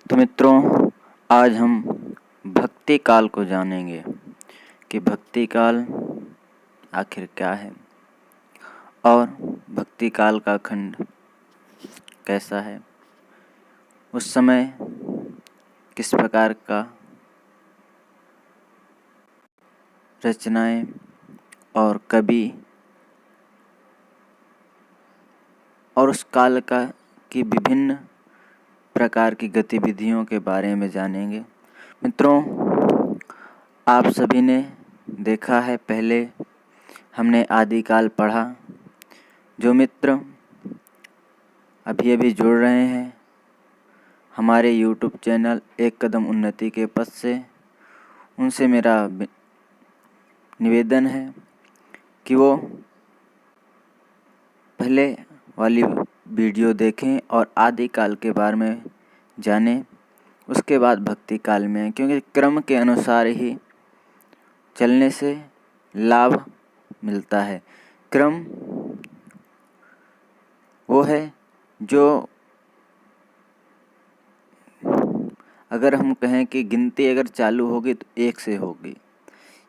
तो मित्रों, आज हम भक्ति काल को जानेंगे कि भक्ति काल आखिर क्या है और भक्ति काल का खंड कैसा है। उस समय किस प्रकार का रचनाएं और कवि और उस काल का की विभिन्न प्रकार की गतिविधियों के बारे में जानेंगे। मित्रों, आप सभी ने देखा है, पहले हमने आदिकाल पढ़ा। जो मित्र अभी जुड़ रहे हैं हमारे YouTube चैनल एक कदम उन्नति के पथ से, उनसे मेरा निवेदन है कि वो पहले वाली वीडियो देखें और आदिकाल के बारे में जानें, उसके बाद भक्ति काल में, क्योंकि क्रम के अनुसार ही चलने से लाभ मिलता है। क्रम वो है जो, अगर हम कहें कि गिनती अगर चालू होगी तो 1 से होगी,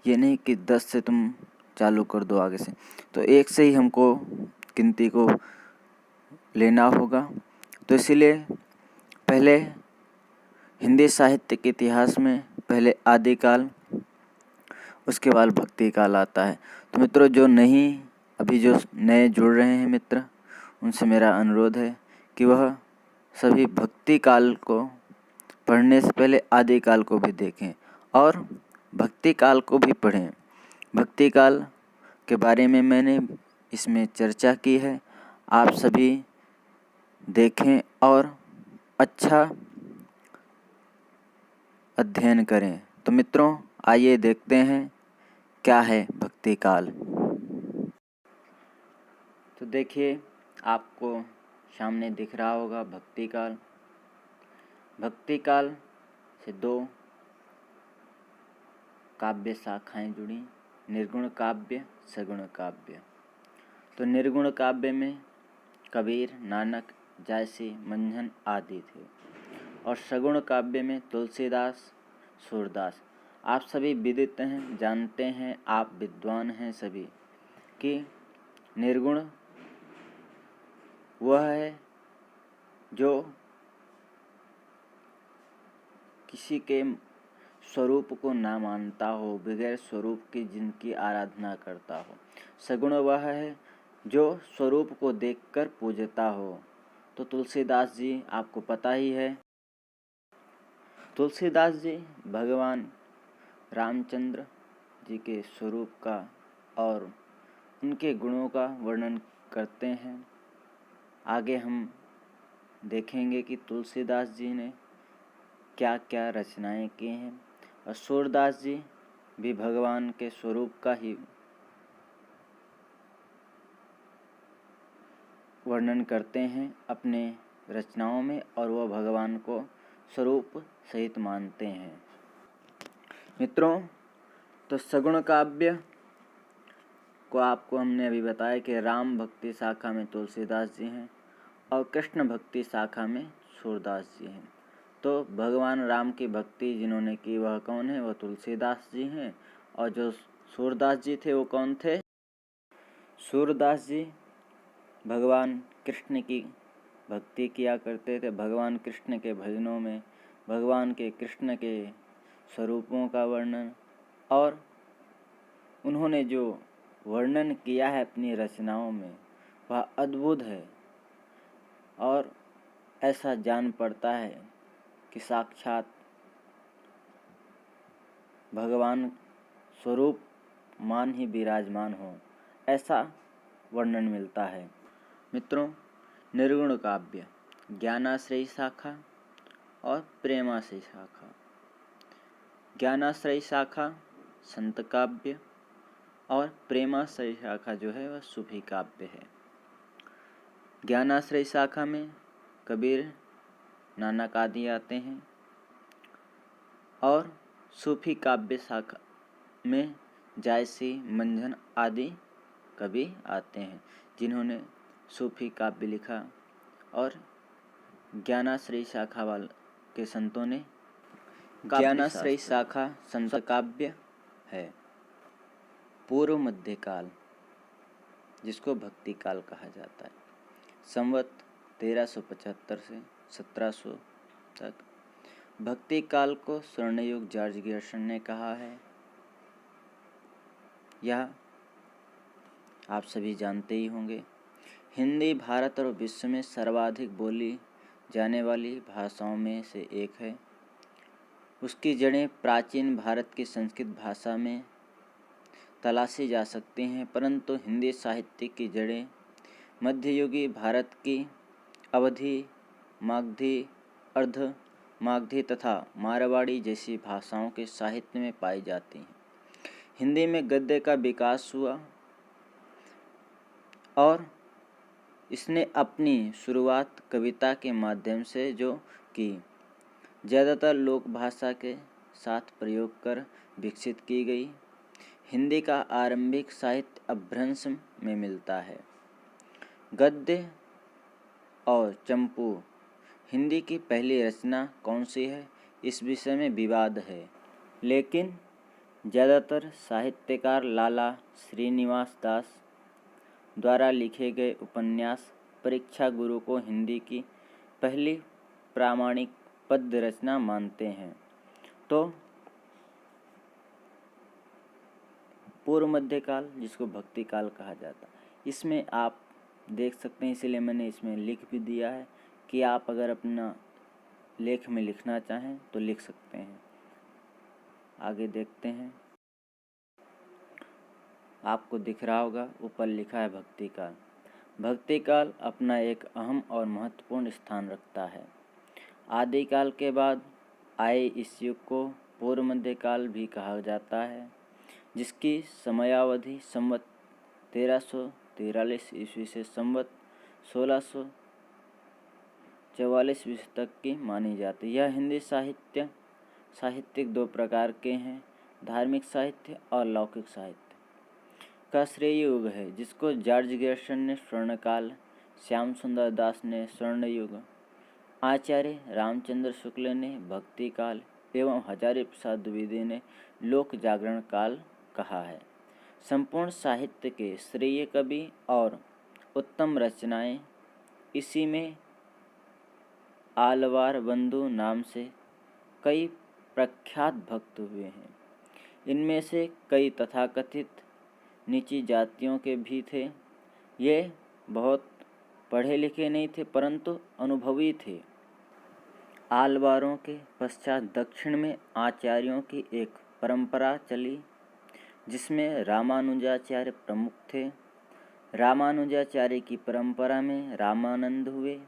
ये नहीं कि 10 से तुम चालू कर दो आगे से, तो 1 से ही हमको गिनती को लेना होगा। तो इसीलिए पहले हिंदी साहित्य के इतिहास में पहले आदिकाल, उसके बाद भक्ति काल आता है। तो मित्रों, जो नए जुड़ रहे हैं मित्र, उनसे मेरा अनुरोध है कि वह सभी भक्ति काल को पढ़ने से पहले आदिकाल को भी देखें और भक्ति काल को भी पढ़ें। भक्ति काल के बारे में मैंने इसमें चर्चा की है, आप सभी देखें और अच्छा अध्ययन करें। तो मित्रों, आइए देखते हैं क्या है भक्ति काल। तो देखिए, आपको सामने दिख रहा होगा भक्ति काल। भक्ति काल से 2 काव्य शाखाएं जुड़ी, निर्गुण काव्य, सगुण काव्य। तो निर्गुण काव्य में कबीर, नानक, जायसी, मंझन आदि थे और सगुण काव्य में तुलसीदास, सूरदास। आप सभी विदित हैं, जानते हैं, आप विद्वान हैं सभी कि निर्गुण वह है जो किसी के स्वरूप को ना मानता हो, बगैर स्वरूप की जिनकी आराधना करता हो। सगुण वह है जो स्वरूप को देखकर पूजता हो। तो तुलसीदास जी आपको पता ही है, तुलसीदास जी भगवान रामचंद्र जी के स्वरूप का और उनके गुणों का वर्णन करते हैं। आगे हम देखेंगे कि तुलसीदास जी ने क्या क्या रचनाएं की हैं और सूरदास जी भी भगवान के स्वरूप का ही वर्णन करते हैं अपने रचनाओं में और वह भगवान को स्वरूप सहित मानते हैं। मित्रों, तो सगुण काव्य को आपको हमने अभी बताया कि राम भक्ति शाखा में तुलसीदास जी हैं और कृष्ण भक्ति शाखा में सूरदास जी हैं। तो भगवान राम की भक्ति जिन्होंने की वह कौन है? वह तुलसीदास जी हैं। और जो सूरदास जी थे वो कौन थे? सूरदास जी भगवान कृष्ण की भक्ति किया करते थे। भगवान कृष्ण के भजनों में भगवान के कृष्ण के स्वरूपों का वर्णन और उन्होंने जो वर्णन किया है अपनी रचनाओं में वह अद्भुत है और ऐसा जान पड़ता है कि साक्षात भगवान स्वरूप मान ही विराजमान हो, ऐसा वर्णन मिलता है। मित्रों, निर्गुण काव्य ज्ञानाश्रयी शाखा और प्रेमाश्रयी शाखा। ज्ञानाश्रयी शाखा संत काव्य और प्रेमाश्रयी शाखा जो है वह सूफी काव्य है। ज्ञानाश्रयी शाखा में कबीर, नानक आदि आते हैं और सूफी काव्य शाखा में जायसी, मंझन आदि कवि आते हैं जिन्होंने सूफी काव्य लिखा। और ज्ञानाश्रयी शाखा के संतों ने ज्ञानाश्रयी शाखा संत काव्य है। पूर्व मध्यकाल, जिसको भक्ति काल कहा जाता है, संवत 1375 से 1700 तक। भक्ति काल को स्वर्णयुग जॉर्ज गैरसन ने कहा है। यह आप सभी जानते ही होंगे। हिंदी भारत और विश्व में सर्वाधिक बोली जाने वाली भाषाओं में से एक है। उसकी जड़ें प्राचीन भारत की संस्कृत भाषा में तलाशी जा सकती हैं, परंतु हिंदी साहित्य की जड़ें मध्ययुगीय भारत की अवधी, मागधी, अर्ध मागधी तथा मारवाड़ी जैसी भाषाओं के साहित्य में पाई जाती हैं। हिंदी में गद्य का विकास हुआ और इसने अपनी शुरुआत कविता के माध्यम से जो की, ज़्यादातर लोक भाषा के साथ प्रयोग कर विकसित की गई। हिंदी का आरंभिक साहित्य अपभ्रंश में मिलता है। गद्य और चंपू हिंदी की पहली रचना कौन सी है, इस विषय में विवाद है, लेकिन ज़्यादातर साहित्यकार लाला श्रीनिवास दास द्वारा लिखे गए उपन्यास परीक्षा गुरु को हिंदी की पहली प्रामाणिक पद्य रचना मानते हैं। तो पूर्व मध्यकाल, जिसको भक्ति काल कहा जाता है, इसमें आप देख सकते हैं, इसलिए मैंने इसमें लिख भी दिया है कि आप अगर अपना लेख में लिखना चाहें तो लिख सकते हैं। आगे देखते हैं। आपको दिख रहा होगा, ऊपर लिखा है भक्ति काल। भक्ति काल अपना एक अहम और महत्वपूर्ण स्थान रखता है। आदिकाल के बाद आए इस युग को पूर्व मध्यकाल भी कहा जाता है, जिसकी समयावधि संवत 1343 ईस्वी से संवत 1644 ईस्वी तक की मानी जाती है। यह हिंदी साहित्यिक दो प्रकार के हैं, धार्मिक साहित्य और लौकिक साहित्य का श्रेय युग है, जिसको जॉर्ज गैरसन ने स्वर्णकाल, श्याम सुंदर दास ने स्वर्णयुग, आचार्य रामचंद्र शुक्ल ने भक्ति काल एवं हजारी प्रसाद द्विवेदी ने लोक जागरण काल कहा है। संपूर्ण साहित्य के श्रेय कवि और उत्तम रचनाएं इसी में आलवार बंधु नाम से कई प्रख्यात भक्त हुए हैं। इनमें से कई तथाकथित नीची जातियों के भी थे। ये बहुत पढ़े लिखे नहीं थे, परंतु अनुभवी थे। आलवारों के पश्चात दक्षिण में आचार्यों की एक परंपरा चली, जिसमें रामानुजाचार्य प्रमुख थे। रामानुजाचार्य की परंपरा में रामानंद हुए।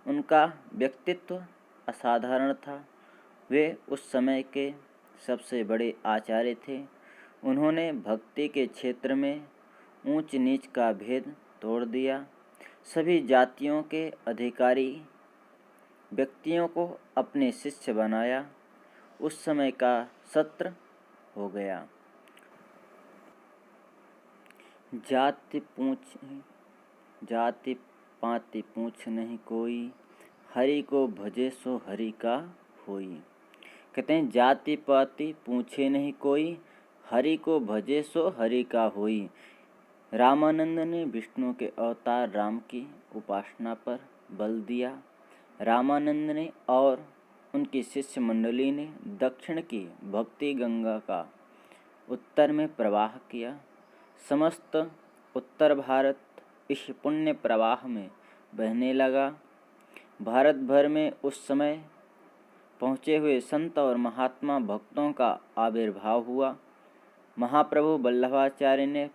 उनका व्यक्तित्व असाधारण था। वे उस समय के सबसे बड़े आचार्य थे। उन्होंने भक्ति के क्षेत्र में ऊंच नीच का भेद तोड़ दिया। सभी जातियों के अधिकारी व्यक्तियों को अपने शिष्य बनाया। उस समय का सत्र हो गया। जाति पाति पूछ नहीं कोई, हरि को भजे सो हरि का होई। कहते हैं जाति पाति पूछे नहीं कोई, हरि को भजे सो हरि का होई। रामानंद ने विष्णु के अवतार राम की उपासना पर बल दिया। रामानंद ने और उनकी शिष्य मंडली ने दक्षिण की भक्ति गंगा का उत्तर में प्रवाह किया। समस्त उत्तर भारत इस पुण्य प्रवाह में बहने लगा। भारत भर में उस समय पहुँचे हुए संत और महात्मा भक्तों का आविर्भाव हुआ। महाप्रभु वल्लभाचार्य ने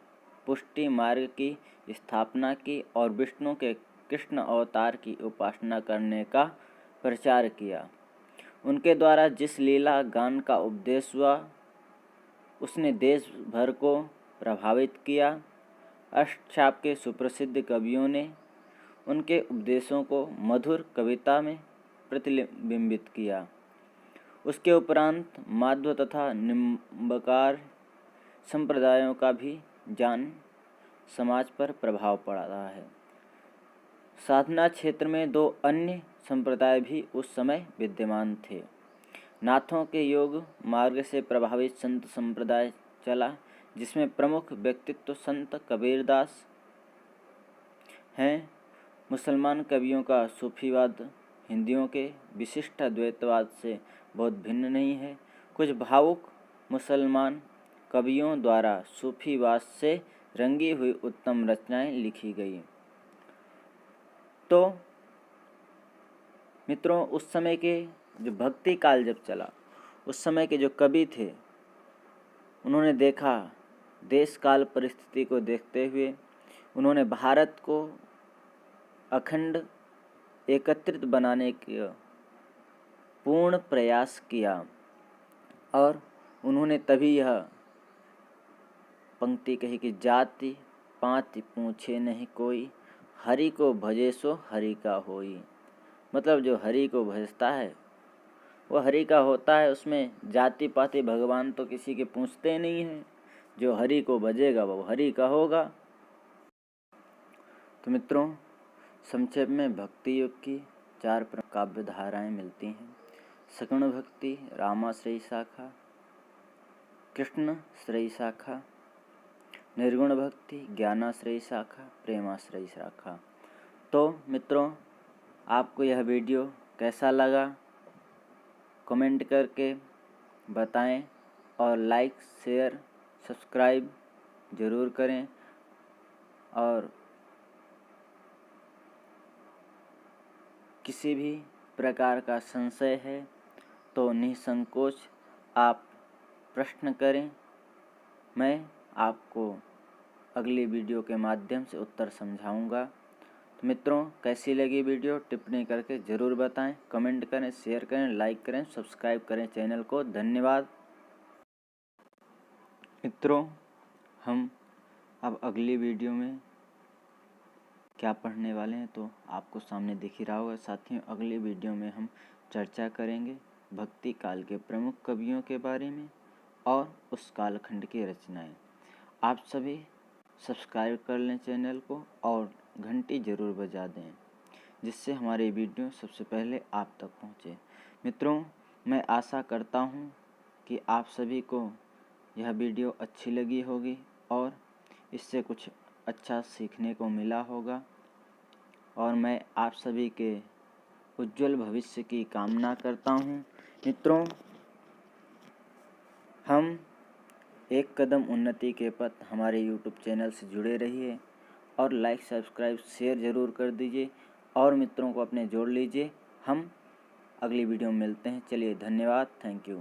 पुष्टि मार्ग की स्थापना की और विष्णु के कृष्ण अवतार की उपासना करने का प्रचार किया। उनके द्वारा जिस लीला गान का उपदेश हुआ, उसने देश भर को प्रभावित किया। अष्टछाप के सुप्रसिद्ध कवियों ने उनके उपदेशों को मधुर कविता में प्रतिबिंबित किया। उसके उपरांत माध्व तथा निम्बकार संप्रदायों का भी जान समाज पर प्रभाव पड़ रहा है। साधना क्षेत्र में दो अन्य संप्रदाय भी उस समय विद्यमान थे। नाथों के योग मार्ग से प्रभावित संत संप्रदाय चला, जिसमें प्रमुख व्यक्तित्व संत कबीरदास हैं। मुसलमान कवियों का सूफीवाद हिंदियों के विशिष्ट द्वैतवाद से बहुत भिन्न नहीं है। कुछ भावुक मुसलमान कवियों द्वारा सूफीवाद से रंगी हुई उत्तम रचनाएं लिखी गई। तो मित्रों, उस समय के जो भक्ति काल जब चला, उस समय के जो कवि थे, उन्होंने देखा, देश काल परिस्थिति को देखते हुए उन्होंने भारत को अखंड एकत्रित बनाने का पूर्ण प्रयास किया और उन्होंने तभी यह पंक्ति कही कि जाति पाति पूछे नहीं कोई, हरि को भजे सो हरि का होई। मतलब जो हरि को भजता है वो हरि का होता है, उसमें जाति पाति भगवान तो किसी के पूछते नहीं हैं। जो हरि को भजेगा वो हरि का होगा। तो मित्रों, संक्षेप में भक्ति योग की 4 काव्य धाराएं मिलती हैं। सगुण भक्ति रामाश्रयी शाखा, कृष्णाश्रयी शाखा, निर्गुण भक्ति ज्ञानाश्रयी शाखा, प्रेमाश्रयी शाखा। तो मित्रों, आपको यह वीडियो कैसा लगा कमेंट करके बताएं और लाइक शेयर सब्सक्राइब ज़रूर करें। और किसी भी प्रकार का संशय है तो निसंकोच आप प्रश्न करें, मैं आपको अगली वीडियो के माध्यम से उत्तर समझाऊंगा। तो मित्रों, कैसी लगी वीडियो टिप्पणी करके ज़रूर बताएं, कमेंट करें, शेयर करें, लाइक करें, सब्सक्राइब करें चैनल को। धन्यवाद। मित्रों, हम अब अगली वीडियो में क्या पढ़ने वाले हैं तो आपको सामने दिख ही रहा होगा। साथियों, अगली वीडियो में हम चर्चा करेंगे भक्ति काल के प्रमुख कवियों के बारे में और उस कालखंड की रचनाएं। आप सभी सब्सक्राइब कर लें चैनल को और घंटी ज़रूर बजा दें, जिससे हमारी वीडियो सबसे पहले आप तक पहुंचे। मित्रों, मैं आशा करता हूं कि आप सभी को यह वीडियो अच्छी लगी होगी और इससे कुछ अच्छा सीखने को मिला होगा। और मैं आप सभी के उज्जवल भविष्य की कामना करता हूं। मित्रों, हम एक कदम उन्नति के पथ हमारे YouTube चैनल से जुड़े रहिए और लाइक सब्सक्राइब शेयर ज़रूर कर दीजिए और मित्रों को अपने जोड़ लीजिए। हम अगली वीडियो में मिलते हैं। चलिए, धन्यवाद, थैंक यू।